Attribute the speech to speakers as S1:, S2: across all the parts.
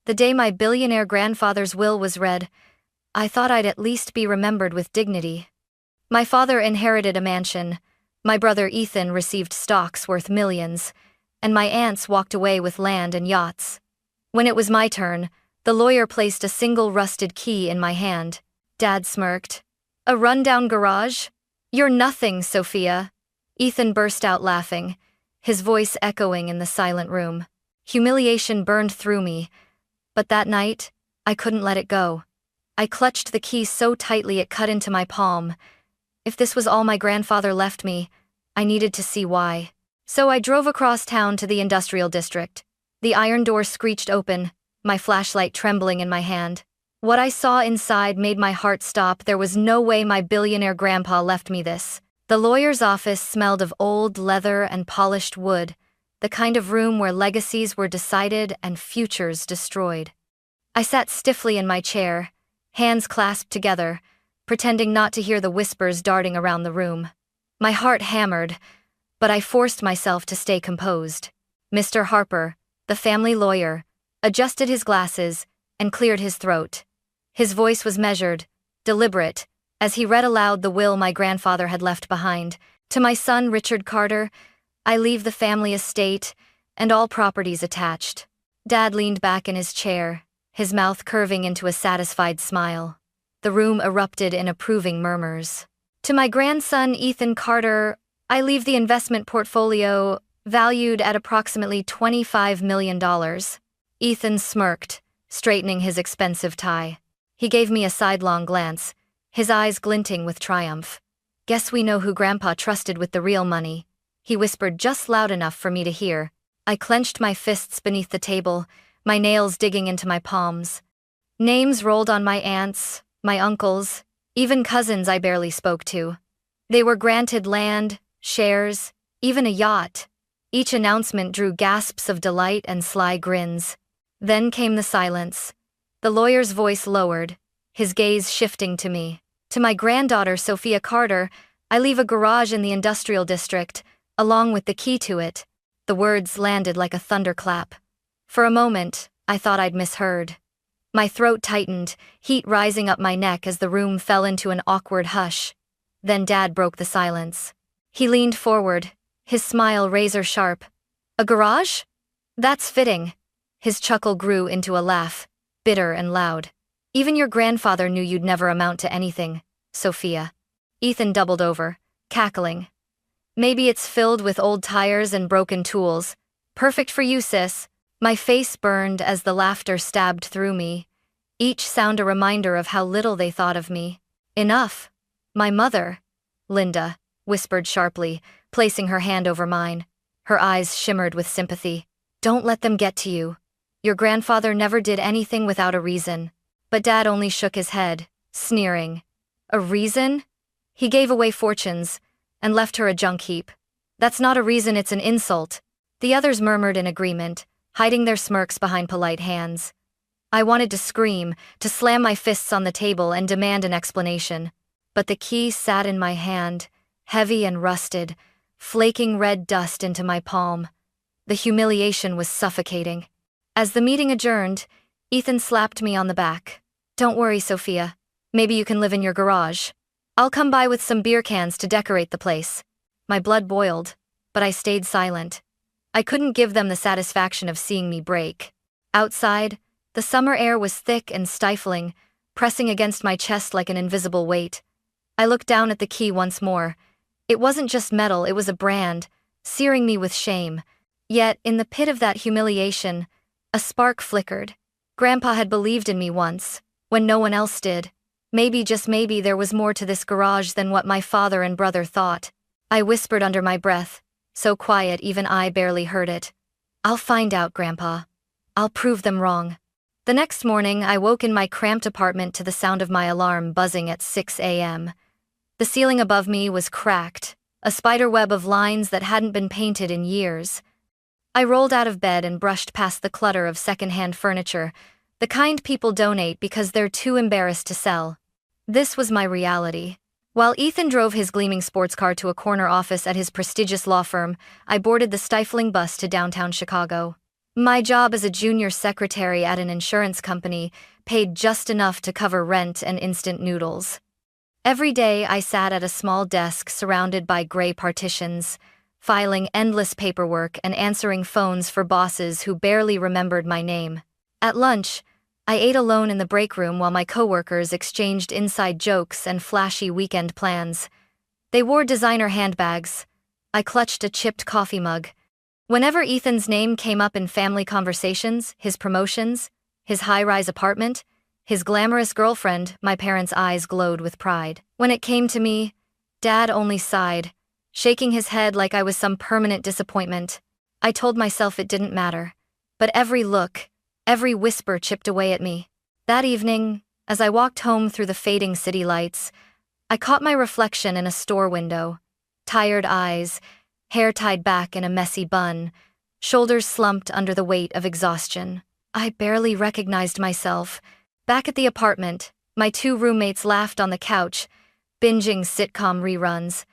S1: The day my billionaire grandfather's will was read, I thought I'd at least be remembered with dignity. My father inherited a mansion, my brother Ethan received stocks worth millions, and my aunts walked away with land and yachts. When it was my turn, the lawyer placed a single rusted key in my hand. Dad smirked. "A rundown garage? You're nothing, Sophia." Ethan burst out laughing, his voice echoing in the silent room. Humiliation burned through me, but that night, I couldn't let it go. I clutched the key so tightly it cut into my palm. If this was all my grandfather left me, I needed to see why. So I drove across town to the industrial district. The iron door screeched open, my flashlight trembling in my hand. What I saw inside made my heart stop. There was no way my billionaire grandpa left me this. The lawyer's office smelled of old leather and polished wood, the kind of room where legacies were decided and futures destroyed. I sat stiffly in my chair, hands clasped together, pretending not to hear the whispers darting around the room. My heart hammered, but I forced myself to stay composed. Mr. Harper, the family lawyer, adjusted his glasses and cleared his throat. His voice was measured, deliberate, as he read aloud the will my grandfather had left behind. "To my son Richard Carter, I leave the family estate and all properties attached." Dad leaned back in his chair, his mouth curving into a satisfied smile. The room erupted in approving murmurs. "To my grandson Ethan Carter, I leave the investment portfolio valued at approximately $25 million. Ethan smirked, straightening his expensive tie. He gave me a sidelong glance, his eyes glinting with triumph. "Guess we know who Grandpa trusted with the real money," he whispered just loud enough for me to hear. I clenched my fists beneath the table, my nails digging into my palms. Names rolled on my aunts, my uncles, even cousins I barely spoke to. They were granted land, shares, even a yacht. Each announcement drew gasps of delight and sly grins. Then came the silence. The lawyer's voice lowered, his gaze shifting to me. "To my granddaughter Sophia Carter, I leave a garage in the industrial district, along with the key to it." The words landed like a thunderclap. For a moment, I thought I'd misheard. My throat tightened, heat rising up my neck as the room fell into an awkward hush. Then Dad broke the silence. He leaned forward, his smile razor-sharp. "A garage? That's fitting." His chuckle grew into a laugh, bitter and loud. "Even your grandfather knew you'd never amount to anything, Sophia." Ethan doubled over, cackling. "Maybe it's filled with old tires and broken tools. Perfect for you, sis." My face burned as the laughter stabbed through me, each sound a reminder of how little they thought of me. "Enough. My mother," Linda whispered sharply, placing her hand over mine. Her eyes shimmered with sympathy. "Don't let them get to you. Your grandfather never did anything without a reason." But Dad only shook his head, sneering. "A reason? He gave away fortunes and left her a junk heap. That's not a reason, it's an insult." The others murmured in agreement, hiding their smirks behind polite hands. I wanted to scream, to slam my fists on the table and demand an explanation. But the key sat in my hand, heavy and rusted, flaking red dust into my palm. The humiliation was suffocating. As the meeting adjourned, Ethan slapped me on the back. "Don't worry, Sophia. Maybe you can live in your garage. I'll come by with some beer cans to decorate the place." My blood boiled, but I stayed silent. I couldn't give them the satisfaction of seeing me break. Outside, the summer air was thick and stifling, pressing against my chest like an invisible weight. I looked down at the key once more. It wasn't just metal, it was a brand, searing me with shame. Yet, in the pit of that humiliation, a spark flickered. Grandpa had believed in me once, when no one else did. Maybe, just maybe, there was more to this garage than what my father and brother thought. I whispered under my breath, so quiet even I barely heard it. "I'll find out, Grandpa. I'll prove them wrong." The next morning, I woke in my cramped apartment to the sound of my alarm buzzing at 6 a.m. The ceiling above me was cracked, a spiderweb of lines that hadn't been painted in years. I rolled out of bed and brushed past the clutter of secondhand furniture, the kind people donate because they're too embarrassed to sell. This was my reality. While Ethan drove his gleaming sports car to a corner office at his prestigious law firm, I boarded the stifling bus to downtown Chicago. My job as a junior secretary at an insurance company paid just enough to cover rent and instant noodles. Every day I sat at a small desk surrounded by gray partitions, filing endless paperwork and answering phones for bosses who barely remembered my name. At lunch, I ate alone in the break room while my coworkers exchanged inside jokes and flashy weekend plans. They wore designer handbags. I clutched a chipped coffee mug. Whenever Ethan's name came up in family conversations, his promotions, his high-rise apartment, his glamorous girlfriend, my parents' eyes glowed with pride. When it came to me, Dad only sighed, shaking his head like I was some permanent disappointment. I told myself it didn't matter, but every look, every whisper chipped away at me. That evening, as I walked home through the fading city lights, I caught my reflection in a store window. Tired eyes, hair tied back in a messy bun, shoulders slumped under the weight of exhaustion. I barely recognized myself. Back at the apartment, my two roommates laughed on the couch, binging sitcom reruns.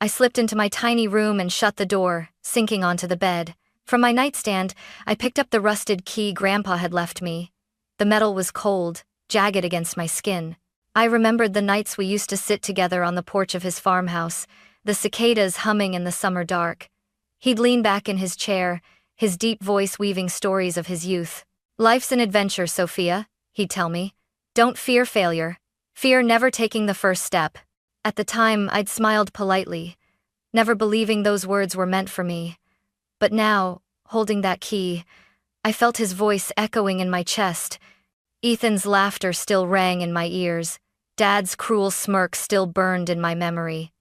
S1: I slipped into my tiny room and shut the door, sinking onto the bed. From my nightstand, I picked up the rusted key Grandpa had left me. The metal was cold, jagged against my skin. I remembered the nights we used to sit together on the porch of his farmhouse, the cicadas humming in the summer dark. He'd lean back in his chair, his deep voice weaving stories of his youth. "Life's an adventure, Sophia," he'd tell me. "Don't fear failure. Fear never taking the first step." At the time, I'd smiled politely, never believing those words were meant for me. But now, holding that key, I felt his voice echoing in my chest. Ethan's laughter still rang in my ears. Dad's cruel smirk still burned in my memory.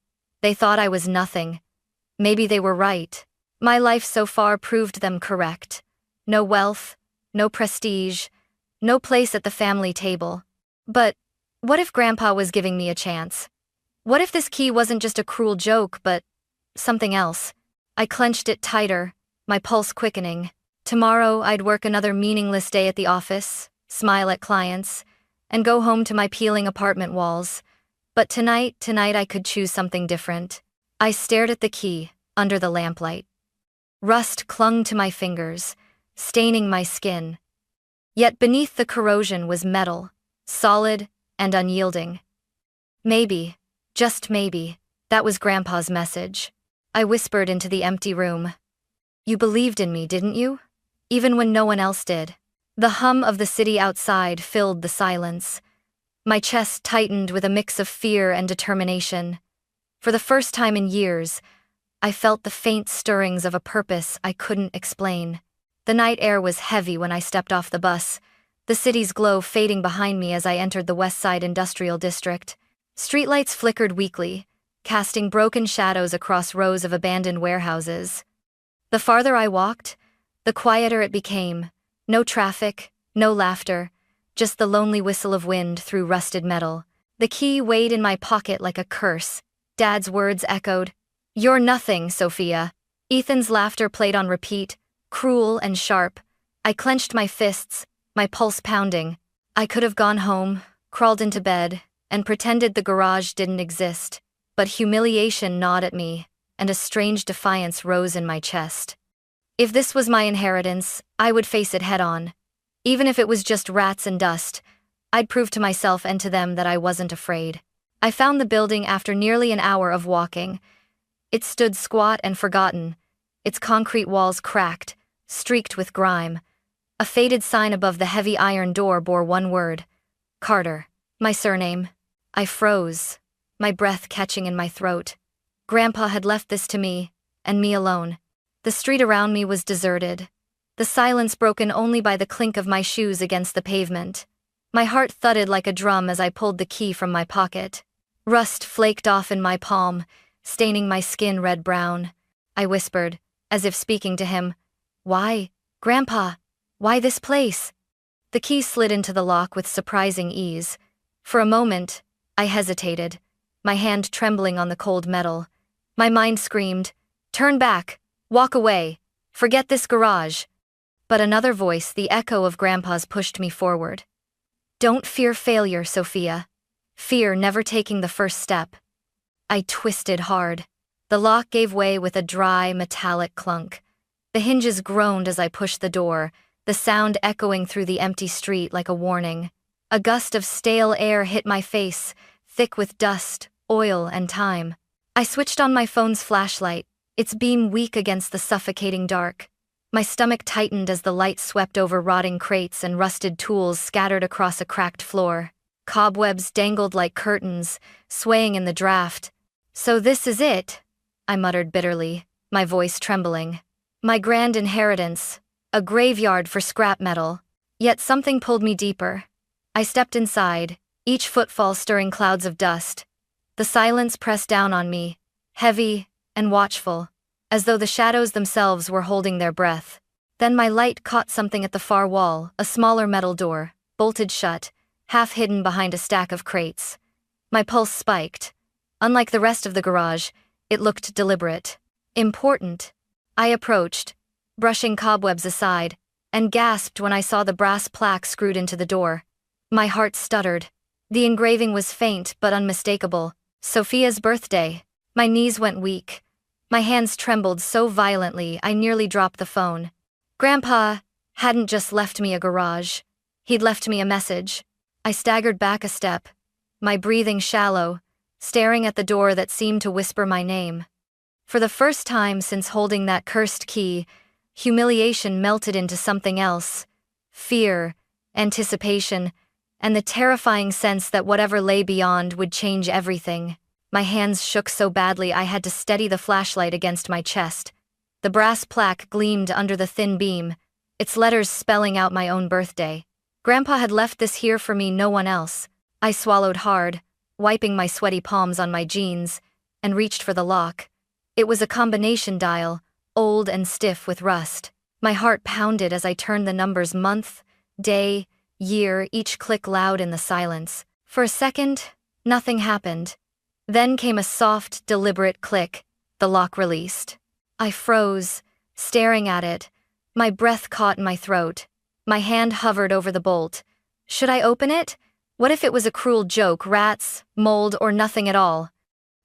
S1: They thought I was nothing. Maybe they were right. My life so far proved them correct. No wealth, no prestige, no place at the family table. But what if Grandpa was giving me a chance? What if this key wasn't just a cruel joke, but something else? I clenched it tighter, my pulse quickening. Tomorrow I'd work another meaningless day at the office, smile at clients, and go home to my peeling apartment walls. But tonight I could choose something different. I stared at the key, under the lamplight. Rust clung to my fingers, staining my skin. Yet beneath the corrosion was metal, solid and unyielding. Maybe, just maybe, that was Grandpa's message. I whispered into the empty room. "You believed in me, didn't you? Even when no one else did." The hum of the city outside filled the silence. My chest tightened with a mix of fear and determination. For the first time in years, I felt the faint stirrings of a purpose I couldn't explain. The night air was heavy when I stepped off the bus, the city's glow fading behind me as I entered the West Side Industrial District. Streetlights flickered weakly, casting broken shadows across rows of abandoned warehouses. The farther I walked, the quieter it became. No traffic, no laughter, just the lonely whistle of wind through rusted metal. The key weighed in my pocket like a curse. Dad's words echoed, "You're nothing, Sophia." Ethan's laughter played on repeat, cruel and sharp. I clenched my fists, my pulse pounding. I could have gone home, crawled into bed, and pretended the garage didn't exist. But humiliation gnawed at me, and a strange defiance rose in my chest. If this was my inheritance, I would face it head-on. Even if it was just rats and dust, I'd prove to myself and to them that I wasn't afraid. I found the building after nearly an hour of walking. It stood squat and forgotten, its concrete walls cracked, streaked with grime. A faded sign above the heavy iron door bore one word: Carter, my surname. I froze, my breath catching in my throat. Grandpa had left this to me, and me alone. The street around me was deserted, the silence broken only by the clink of my shoes against the pavement. My heart thudded like a drum as I pulled the key from my pocket. Rust flaked off in my palm, staining my skin red-brown. I whispered, as if speaking to him, "Why, Grandpa? Why this place?" The key slid into the lock with surprising ease. For a moment, I hesitated, my hand trembling on the cold metal. My mind screamed, "Turn back, walk away, forget this garage." But another voice, the echo of Grandpa's, pushed me forward. "Don't fear failure, Sophia. Fear never taking the first step." I twisted hard. The lock gave way with a dry, metallic clunk. The hinges groaned as I pushed the door, the sound echoing through the empty street like a warning. A gust of stale air hit my face, thick with dust, oil, and time. I switched on my phone's flashlight, its beam weak against the suffocating dark. My stomach tightened as the light swept over rotting crates and rusted tools scattered across a cracked floor. Cobwebs dangled like curtains, swaying in the draft. "So this is it," I muttered bitterly, my voice trembling. My grand inheritance, a graveyard for scrap metal. Yet something pulled me deeper. I stepped inside, each footfall stirring clouds of dust. The silence pressed down on me, heavy and watchful, as though the shadows themselves were holding their breath. Then my light caught something at the far wall, a smaller metal door, bolted shut, half hidden behind a stack of crates. My pulse spiked. Unlike the rest of the garage, it looked deliberate. Important. I approached, brushing cobwebs aside, and gasped when I saw the brass plaque screwed into the door. My heart stuttered. The engraving was faint but unmistakable. Sophia's birthday. My knees went weak. My hands trembled so violently I nearly dropped the phone. Grandpa hadn't just left me a garage. He'd left me a message. I staggered back a step, my breathing shallow, staring at the door that seemed to whisper my name. For the first time since holding that cursed key, humiliation melted into something else. Fear, anticipation, and the terrifying sense that whatever lay beyond would change everything. My hands shook so badly I had to steady the flashlight against my chest. The brass plaque gleamed under the thin beam, its letters spelling out my own birthday. Grandpa had left this here for me, no one else. I swallowed hard, wiping my sweaty palms on my jeans, and reached for the lock. It was a combination dial, old and stiff with rust. My heart pounded as I turned the numbers month, day, year, each click loud in the silence. For a second, nothing happened. Then came a soft, deliberate click. The lock released. I froze, staring at it, my breath caught in my throat. My hand hovered over the bolt. Should I open it? What if it was a cruel joke, rats, mold, or nothing at all?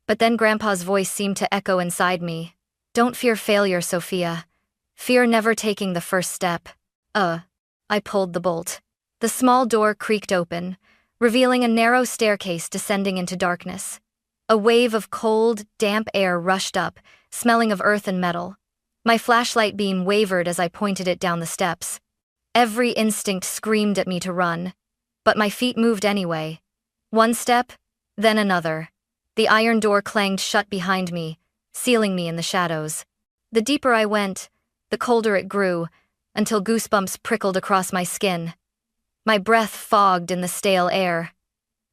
S1: But then Grandpa's voice seemed to echo inside me. Don't fear failure, Sophia. Fear never taking the first step. I pulled the bolt. The small door creaked open, revealing a narrow staircase descending into darkness. A wave of cold, damp air rushed up, smelling of earth and metal. My flashlight beam wavered as I pointed it down the steps. Every instinct screamed at me to run, but my feet moved anyway. One step, then another. The iron door clanged shut behind me, sealing me in the shadows. The deeper I went, the colder it grew, until goosebumps prickled across my skin. My breath fogged in the stale air.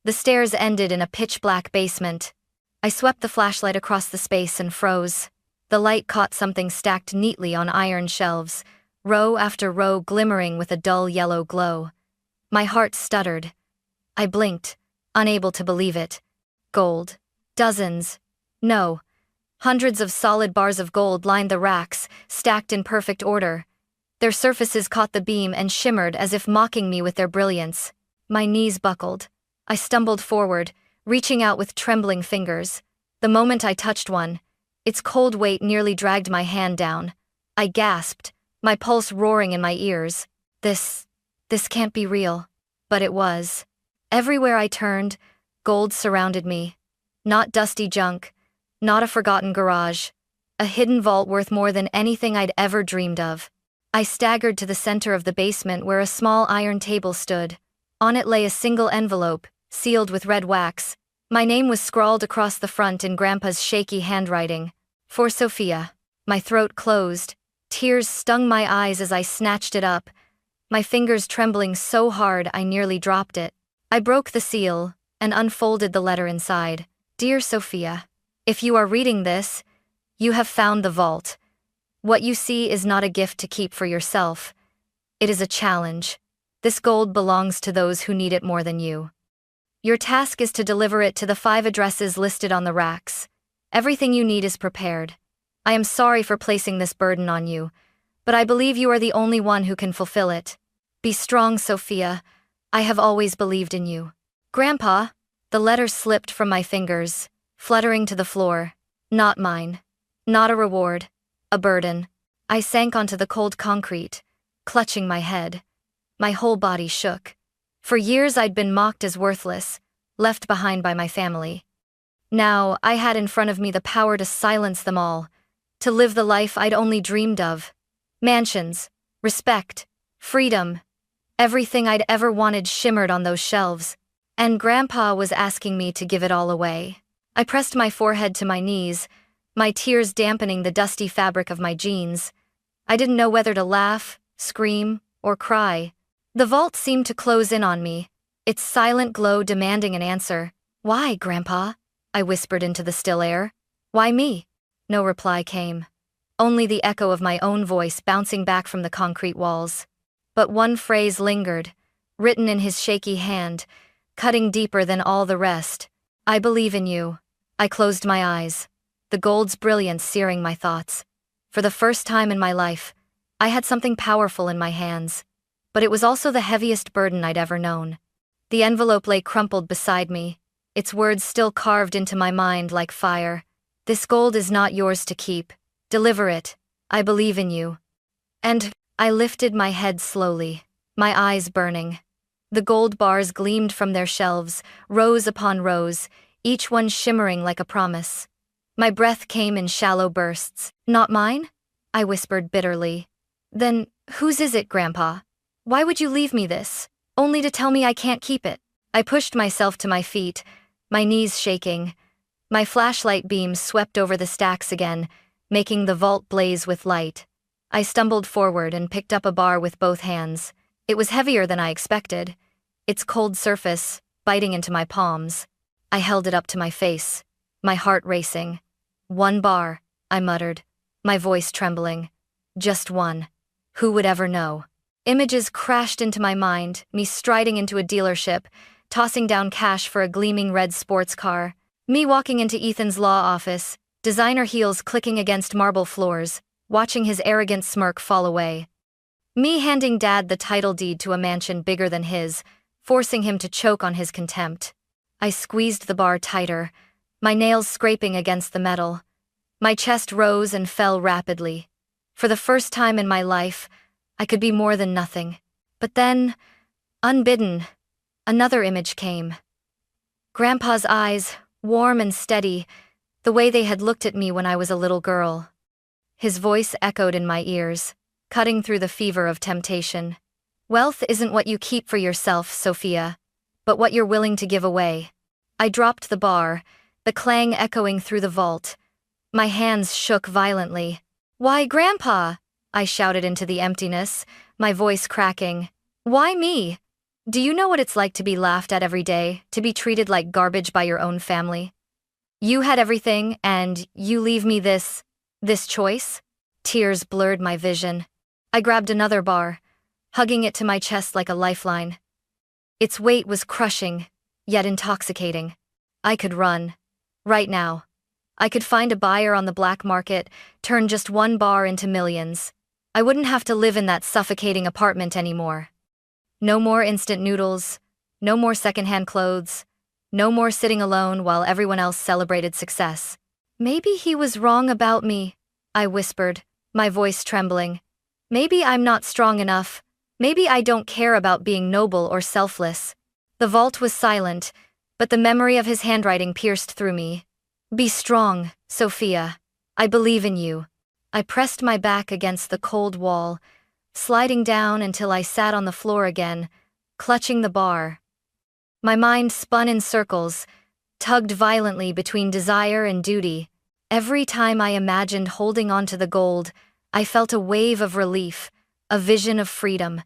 S1: The stairs ended in a pitch-black basement. I swept the flashlight across the space and froze. The light caught something stacked neatly on iron shelves, row after row glimmering with a dull yellow glow. My heart stuttered. I blinked, unable to believe it. Gold. Dozens. No. Hundreds of solid bars of gold lined the racks, stacked in perfect order. Their surfaces caught the beam and shimmered as if mocking me with their brilliance. My knees buckled. I stumbled forward, reaching out with trembling fingers. The moment I touched one, its cold weight nearly dragged my hand down. I gasped, my pulse roaring in my ears. This can't be real. But it was. Everywhere I turned, gold surrounded me. Not dusty junk, not a forgotten garage. A hidden vault worth more than anything I'd ever dreamed of. I staggered to the center of the basement where a small iron table stood. On it lay a single envelope, sealed with red wax. My name was scrawled across the front in Grandpa's shaky handwriting. For Sophia. My throat closed. Tears stung my eyes as I snatched it up, my fingers trembling so hard I nearly dropped it. I broke the seal and unfolded the letter inside. Dear Sophia, if you are reading this, you have found the vault. What you see is not a gift to keep for yourself. It is a challenge. This gold belongs to those who need it more than you. Your task is to deliver it to the 5 addresses listed on the racks. Everything you need is prepared. I am sorry for placing this burden on you, but I believe you are the only one who can fulfill it. Be strong, Sophia. I have always believed in you. Grandpa, the letter slipped from my fingers, fluttering to the floor. Not mine. Not a reward. A burden. I sank onto the cold concrete, clutching my head. My whole body shook. For years I'd been mocked as worthless, left behind by my family. Now, I had in front of me the power to silence them all, to live the life I'd only dreamed of. Mansions, respect, freedom, everything I'd ever wanted shimmered on those shelves, and Grandpa was asking me to give it all away. I pressed my forehead to my knees, my tears dampening the dusty fabric of my jeans. I didn't know whether to laugh, scream, or cry. The vault seemed to close in on me, its silent glow demanding an answer. "Why, Grandpa?" I whispered into the still air. "Why me?" No reply came. Only the echo of my own voice bouncing back from the concrete walls. But one phrase lingered, written in his shaky hand, cutting deeper than all the rest. "I believe in you." I closed my eyes, the gold's brilliance searing my thoughts. For the first time in my life, I had something powerful in my hands, but it was also the heaviest burden I'd ever known. The envelope lay crumpled beside me, its words still carved into my mind like fire. "This gold is not yours to keep. Deliver it. I believe in you." And I lifted my head slowly, my eyes burning. The gold bars gleamed from their shelves, rows upon rows, each one shimmering like a promise. My breath came in shallow bursts. "Not mine?" I whispered bitterly. "Then, whose is it, Grandpa? Why would you leave me this, only to tell me I can't keep it?" I pushed myself to my feet, my knees shaking. My flashlight beams swept over the stacks again, making the vault blaze with light. I stumbled forward and picked up a bar with both hands. It was heavier than I expected, its cold surface biting into my palms. I held it up to my face, my heart racing. "One bar," I muttered, my voice trembling. "Just one. Who would ever know?" Images crashed into my mind, me striding into a dealership, tossing down cash for a gleaming red sports car. Me walking into Ethan's law office, designer heels clicking against marble floors, watching his arrogant smirk fall away. Me handing Dad the title deed to a mansion bigger than his, forcing him to choke on his contempt. I squeezed the bar tighter, my nails scraping against the metal. My chest rose and fell rapidly. For the first time in my life, I could be more than nothing. But then, unbidden, another image came. Grandpa's eyes, warm and steady, the way they had looked at me when I was a little girl. His voice echoed in my ears, cutting through the fever of temptation. "Wealth isn't what you keep for yourself, Sophia, but what you're willing to give away." I dropped the bar, the clang echoing through the vault. My hands shook violently. "Why, Grandpa?" I shouted into the emptiness, my voice cracking. "Why me? Do you know what it's like to be laughed at every day, to be treated like garbage by your own family? You had everything, and you leave me this choice?" Tears blurred my vision. I grabbed another bar, hugging it to my chest like a lifeline. Its weight was crushing, yet intoxicating. I could run. Right now. I could find a buyer on the black market, turn just one bar into millions. I wouldn't have to live in that suffocating apartment anymore. No more instant noodles, no more secondhand clothes, no more sitting alone while everyone else celebrated success. "Maybe he was wrong about me," I whispered, my voice trembling. "Maybe I'm not strong enough. Maybe I don't care about being noble or selfless." The vault was silent, but the memory of his handwriting pierced through me. "Be strong, Sophia. I believe in you." I pressed my back against the cold wall, sliding down until I sat on the floor again, clutching the bar. My mind spun in circles, tugged violently between desire and duty. Every time I imagined holding on to the gold, I felt a wave of relief, a vision of freedom.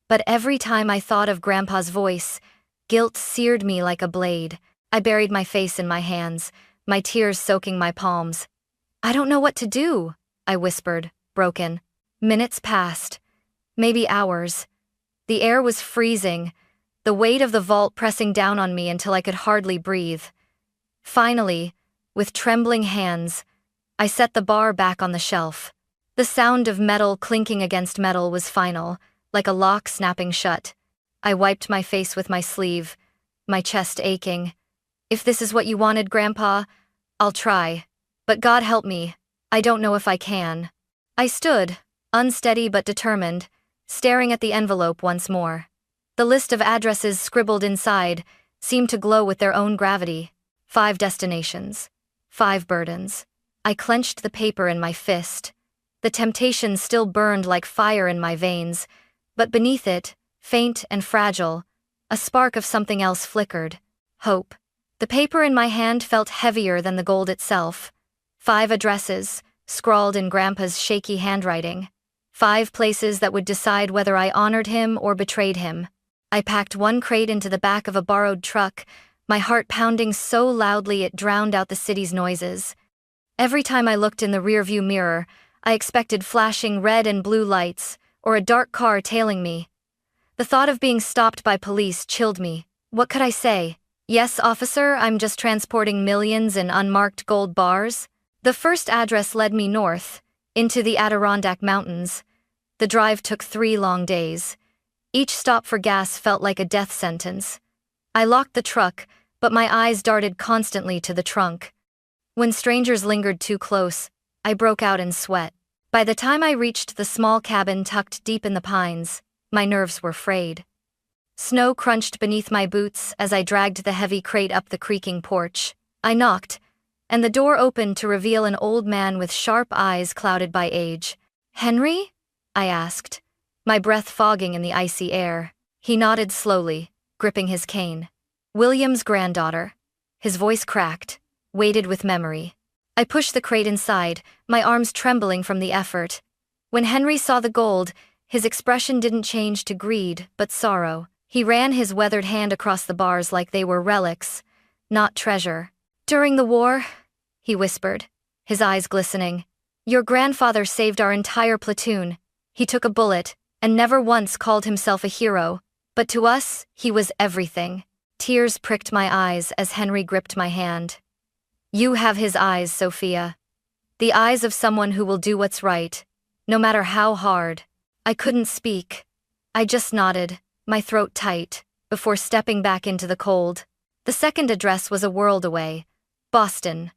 S1: But every time I thought of Grandpa's voice, guilt seared me like a blade. I buried my face in my hands, my tears soaking my palms. "I don't know what to do," I whispered, broken. Minutes passed. Maybe hours. The air was freezing, the weight of the vault pressing down on me until I could hardly breathe. Finally, with trembling hands, I set the bar back on the shelf. The sound of metal clinking against metal was final, like a lock snapping shut. I wiped my face with my sleeve, my chest aching. "If this is what you wanted, Grandpa, I'll try. But God help me, I don't know if I can." I stood, unsteady but determined, staring at the envelope once more. The list of addresses scribbled inside seemed to glow with their own gravity. 5 destinations. 5 burdens. I clenched the paper in my fist. The temptation still burned like fire in my veins, but beneath it, faint and fragile, a spark of something else flickered. Hope. The paper in my hand felt heavier than the gold itself. 5 addresses, scrawled in Grandpa's shaky handwriting. 5 places that would decide whether I honored him or betrayed him. I packed 1 crate into the back of a borrowed truck, my heart pounding so loudly it drowned out the city's noises. Every time I looked in the rearview mirror, I expected flashing red and blue lights, or a dark car tailing me. The thought of being stopped by police chilled me. What could I say? Yes, officer, I'm just transporting millions in unmarked gold bars. The first address led me north, into the Adirondack Mountains. The drive took 3 long days. Each stop for gas felt like a death sentence. I locked the truck, but my eyes darted constantly to the trunk. When strangers lingered too close, I broke out in sweat. By the time I reached the small cabin tucked deep in the pines, my nerves were frayed. Snow crunched beneath my boots as I dragged the heavy crate up the creaking porch. I knocked, and the door opened to reveal an old man with sharp eyes clouded by age. "Henry?" I asked, my breath fogging in the icy air. He nodded slowly, gripping his cane. "William's granddaughter." His voice cracked, weighted with memory. I pushed the crate inside, my arms trembling from the effort. When Henry saw the gold, his expression didn't change to greed, but sorrow. He ran his weathered hand across the bars like they were relics, not treasure. "During the war," he whispered, his eyes glistening, "your grandfather saved our entire platoon. He took a bullet, and never once called himself a hero, but to us, he was everything." Tears pricked my eyes as Henry gripped my hand. "You have his eyes, Sophia. The eyes of someone who will do what's right, no matter how hard." I couldn't speak. I just nodded, my throat tight, before stepping back into the cold. The second address was a world away. Boston.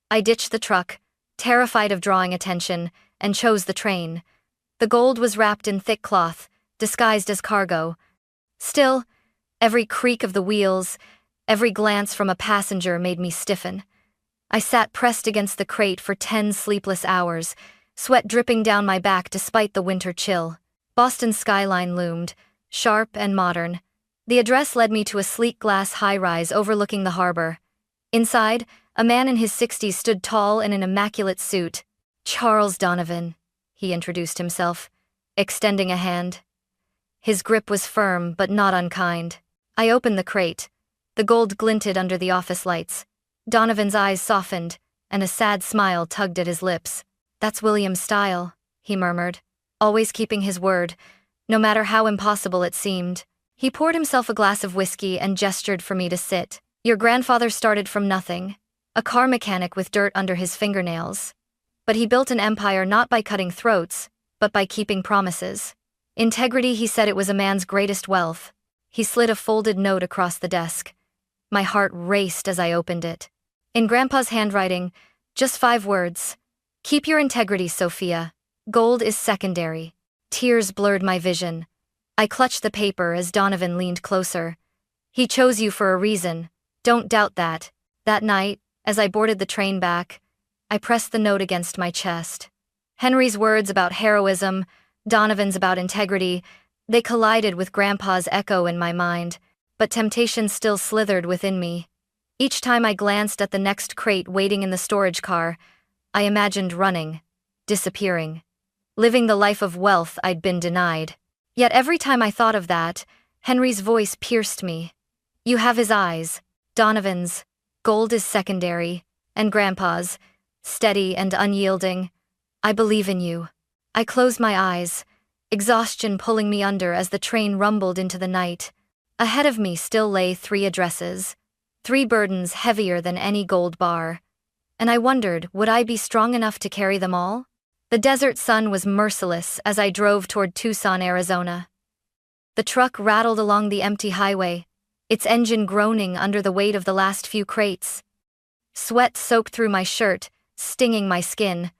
S1: I ditched the truck, terrified of drawing attention, and chose the train. The gold was wrapped in thick cloth, disguised as cargo. Still, every creak of the wheels, every glance from a passenger made me stiffen. I sat pressed against the crate for 10 sleepless hours, sweat dripping down my back despite the winter chill. Boston's skyline loomed, sharp and modern. The address led me to a sleek glass high-rise overlooking the harbor. Inside, a man in his 60s stood tall in an immaculate suit. "Charles Donovan," he introduced himself, extending a hand. His grip was firm but not unkind. I opened the crate. The gold glinted under the office lights. Donovan's eyes softened, and a sad smile tugged at his lips. "That's William's style," he murmured, always keeping his word, no matter how impossible it seemed. He poured himself a glass of whiskey and gestured for me to sit. "Your grandfather started from nothing, a car mechanic with dirt under his fingernails. But he built an empire not by cutting throats, but by keeping promises. Integrity, he said, it was a man's greatest wealth." He slid a folded note across the desk. My heart raced as I opened it. In Grandpa's handwriting, just 5 words. "Keep your integrity, Sophia. Gold is secondary." Tears blurred my vision. I clutched the paper as Donovan leaned closer. "He chose you for a reason. Don't doubt that." That night, as I boarded the train back, I pressed the note against my chest. Henry's words about heroism, Donovan's about integrity, they collided with Grandpa's echo in my mind, but temptation still slithered within me. Each time I glanced at the next crate waiting in the storage car, I imagined running, disappearing, living the life of wealth I'd been denied. Yet every time I thought of that, Henry's voice pierced me. "You have his eyes, Donovan's. Gold is secondary, and Grandpa's, steady and unyielding. I believe in you." I closed my eyes, exhaustion pulling me under as the train rumbled into the night. Ahead of me still lay 3 addresses, 3 burdens heavier than any gold bar. And I wondered, would I be strong enough to carry them all? The desert sun was merciless as I drove toward Tucson, Arizona. The truck rattled along the empty highway, its engine groaning under the weight of the last few crates. Sweat soaked through my shirt, stinging my skin.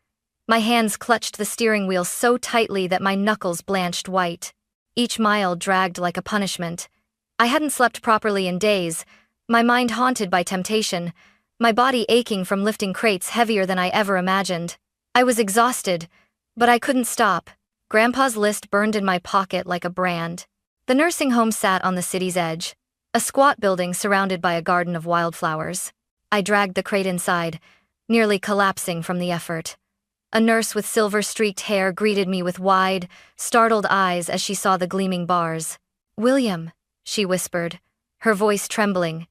S1: My hands clutched the steering wheel so tightly that my knuckles blanched white. Each mile dragged like a punishment. I hadn't slept properly in days, my mind haunted by temptation, my body aching from lifting crates heavier than I ever imagined. I was exhausted, but I couldn't stop. Grandpa's list burned in my pocket like a brand. The nursing home sat on the city's edge, a squat building surrounded by a garden of wildflowers. I dragged the crate inside, nearly collapsing from the effort. A nurse with silver-streaked hair greeted me with wide, startled eyes as she saw the gleaming bars. "William," she whispered, her voice trembling.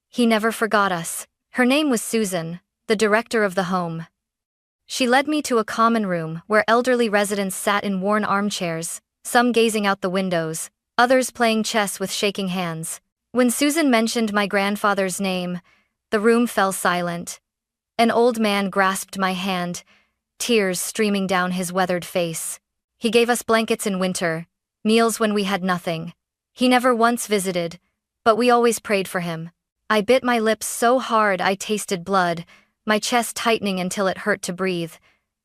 S1: "He never forgot us." Her name was Susan, the director of the home. She led me to a common room where elderly residents sat in worn armchairs, some gazing out the windows, others playing chess with shaking hands. When Susan mentioned my grandfather's name, the room fell silent. An old man grasped my hand, tears streaming down his weathered face. He gave us blankets in winter, meals when we had nothing. He never once visited, but we always prayed for him. I bit my lips so hard I tasted blood, my chest tightening until it hurt to breathe.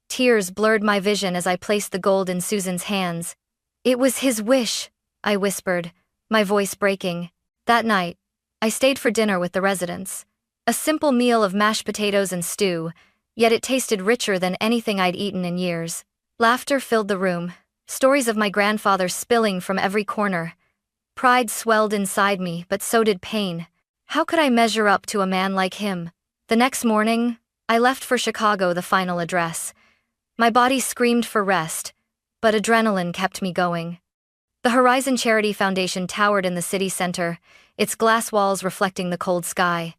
S1: Tears blurred my vision as I placed the gold in Susan's hands. "It was his wish," I whispered, my voice breaking. That night, I stayed for dinner with the residents. A simple meal of mashed potatoes and stew, yet it tasted richer than anything I'd eaten in years. Laughter filled the room, stories of my grandfather spilling from every corner. Pride swelled inside me, but so did pain. How could I measure up to a man like him? The next morning, I left for Chicago, the final address. My body screamed for rest, but adrenaline kept me going. The Horizon Charity Foundation towered in the city center, its glass walls reflecting the cold sky.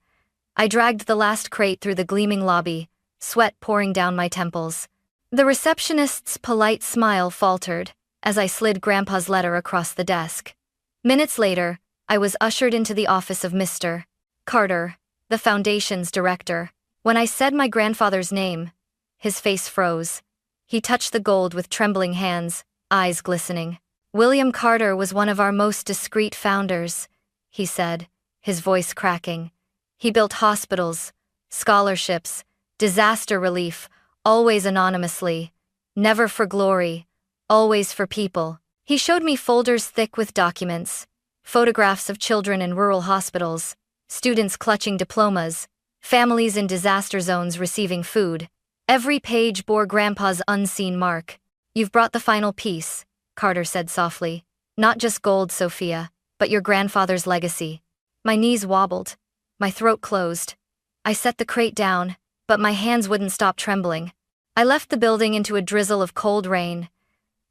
S1: I dragged the last crate through the gleaming lobby, sweat pouring down my temples. The receptionist's polite smile faltered as I slid Grandpa's letter across the desk. Minutes later, I was ushered into the office of Mr. Carter, the foundation's director. When I said my grandfather's name, his face froze. He touched the gold with trembling hands, eyes glistening. "William Carter was one of our most discreet founders," he said, his voice cracking. "He built hospitals, scholarships, disaster relief, always anonymously, never for glory, always for people." He showed me folders thick with documents, photographs of children in rural hospitals, students clutching diplomas, families in disaster zones receiving food. Every page bore Grandpa's unseen mark. "You've brought the final piece," Carter said softly. "Not just gold, Sophia, but your grandfather's legacy." My knees wobbled, my throat closed. I set the crate down, but my hands wouldn't stop trembling. I left the building into a drizzle of cold rain.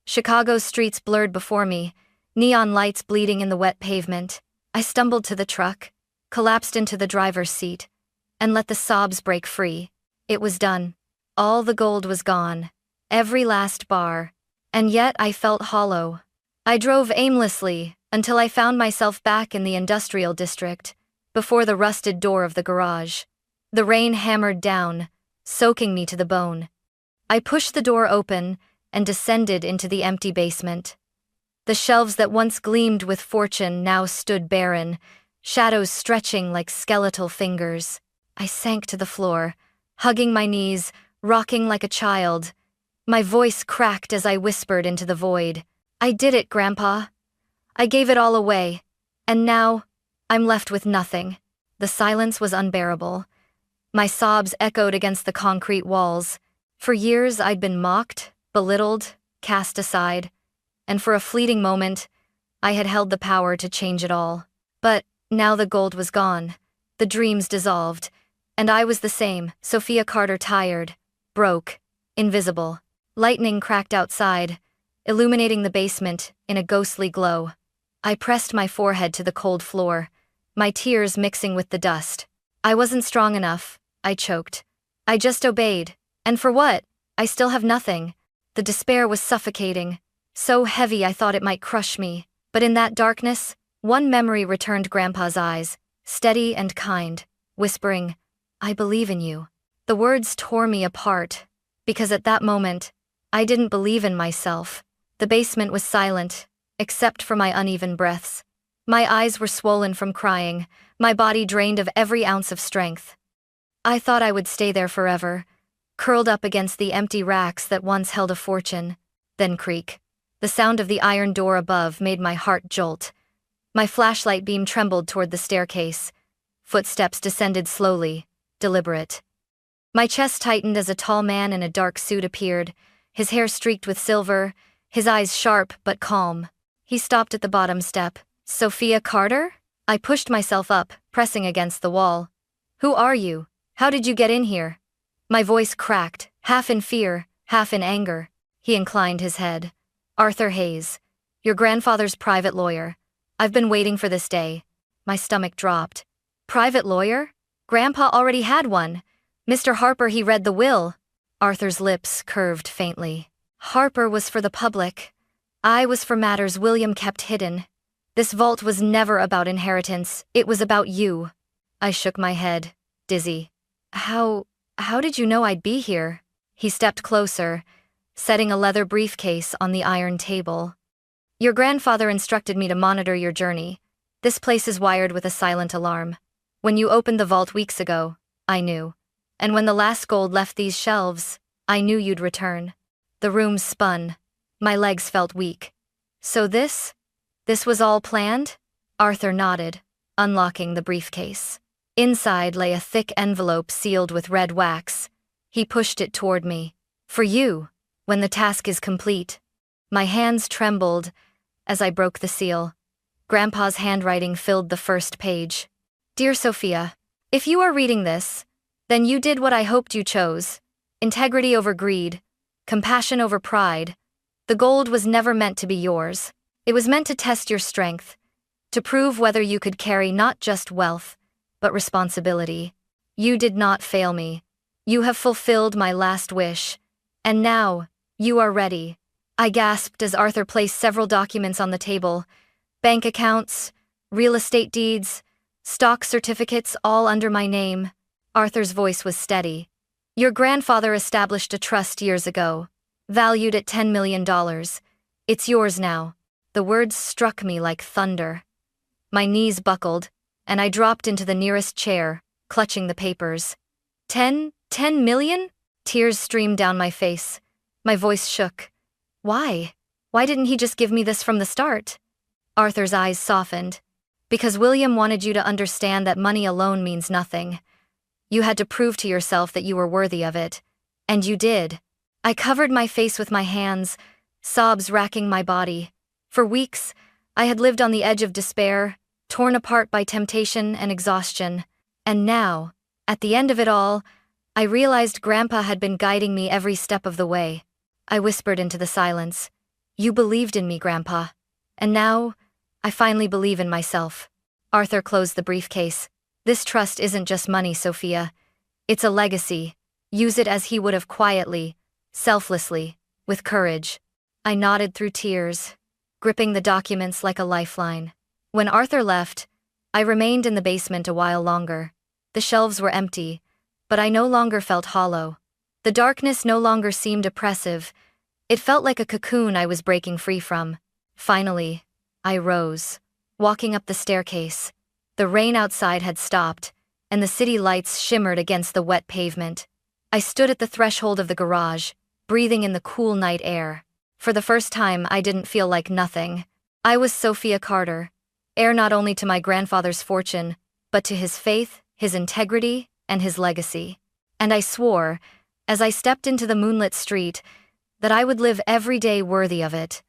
S1: Chicago's streets blurred before me, neon lights bleeding in the wet pavement. I stumbled to the truck, collapsed into the driver's seat, and let the sobs break free. It was done. All the gold was gone, every last bar, and yet I felt hollow. I drove aimlessly until I found myself back in the industrial district, before the rusted door of the garage. The rain hammered down, soaking me to the bone. I pushed the door open and descended into the empty basement. The shelves that once gleamed with fortune now stood barren, shadows stretching like skeletal fingers. I sank to the floor, hugging my knees, rocking like a child. My voice cracked as I whispered into the void. "I did it, Grandpa. I gave it all away, and now I'm left with nothing." The silence was unbearable. My sobs echoed against the concrete walls. For years I'd been mocked, belittled, cast aside, and for a fleeting moment, I had held the power to change it all. But now the gold was gone, the dreams dissolved, and I was the same, Sophia Carter, tired, broke, invisible. Lightning cracked outside, illuminating the basement in a ghostly glow. I pressed my forehead to the cold floor, my tears mixing with the dust. "I wasn't strong enough," I choked. "I just obeyed. And for what? I still have nothing." The despair was suffocating, so heavy I thought it might crush me. But in that darkness, one memory returned. Grandpa's eyes, steady and kind, whispering, "I believe in you." The words tore me apart, because at that moment, I didn't believe in myself. The basement was silent, except for my uneven breaths. My eyes were swollen from crying, my body drained of every ounce of strength. I thought I would stay there forever, curled up against the empty racks that once held a fortune. Then creak. The sound of the iron door above made my heart jolt. My flashlight beam trembled toward the staircase. Footsteps descended slowly, deliberate. My chest tightened as a tall man in a dark suit appeared, his hair streaked with silver, his eyes sharp but calm. He stopped at the bottom step. "Sophia Carter?" I pushed myself up, pressing against the wall. "Who are you? How did you get in here?" My voice cracked, half in fear, half in anger. He inclined his head. "Arthur Hayes, your grandfather's private lawyer. I've been waiting for this day." My stomach dropped. "Private lawyer? Grandpa already had one. Mr. Harper, he read the will." Arthur's lips curved faintly. "Harper was for the public. I was for matters William kept hidden. This vault was never about inheritance, it was about you." I shook my head, dizzy. How did you know I'd be here?" He stepped closer, setting a leather briefcase on the iron table. "Your grandfather instructed me to monitor your journey. This place is wired with a silent alarm. When you opened the vault weeks ago, I knew. And when the last gold left these shelves, I knew you'd return." The room spun. My legs felt weak. "So this was all planned?" Arthur nodded, unlocking the briefcase. Inside lay a thick envelope sealed with red wax. He pushed it toward me. "For you, when the task is complete." My hands trembled as I broke the seal. Grandpa's handwriting filled the first page. "Dear Sophia, if you are reading this, then you did what I hoped you chose. Integrity over greed, compassion over pride. The gold was never meant to be yours. It was meant to test your strength, to prove whether you could carry not just wealth, but responsibility. You did not fail me. You have fulfilled my last wish. And now, you are ready." I gasped as Arthur placed several documents on the table. Bank accounts, real estate deeds, stock certificates, all under my name. Arthur's voice was steady. "Your grandfather established a trust years ago, valued at $10 million. It's yours now." The words struck me like thunder. My knees buckled, and I dropped into the nearest chair, clutching the papers. $10 million? Tears streamed down my face. My voice shook. Why? Why didn't he just give me this from the start? Arthur's eyes softened. "Because William wanted you to understand that money alone means nothing. You had to prove to yourself that you were worthy of it. And you did." I covered my face with my hands, sobs racking my body. For weeks, I had lived on the edge of despair, torn apart by temptation and exhaustion. And now, at the end of it all, I realized Grandpa had been guiding me every step of the way. I whispered into the silence. "You believed in me, Grandpa. And now, I finally believe in myself." Arthur closed the briefcase. "This trust isn't just money, Sophia. It's a legacy. Use it as he would have, quietly, selflessly, with courage." I nodded through tears, gripping the documents like a lifeline. When Arthur left, I remained in the basement a while longer. The shelves were empty, but I no longer felt hollow. The darkness no longer seemed oppressive. It felt like a cocoon I was breaking free from. Finally, I rose, walking up the staircase. The rain outside had stopped, and the city lights shimmered against the wet pavement. I stood at the threshold of the garage, breathing in the cool night air. For the first time, I didn't feel like nothing. I was Sophia Carter, heir not only to my grandfather's fortune, but to his faith, his integrity, and his legacy. And I swore, as I stepped into the moonlit street, that I would live every day worthy of it.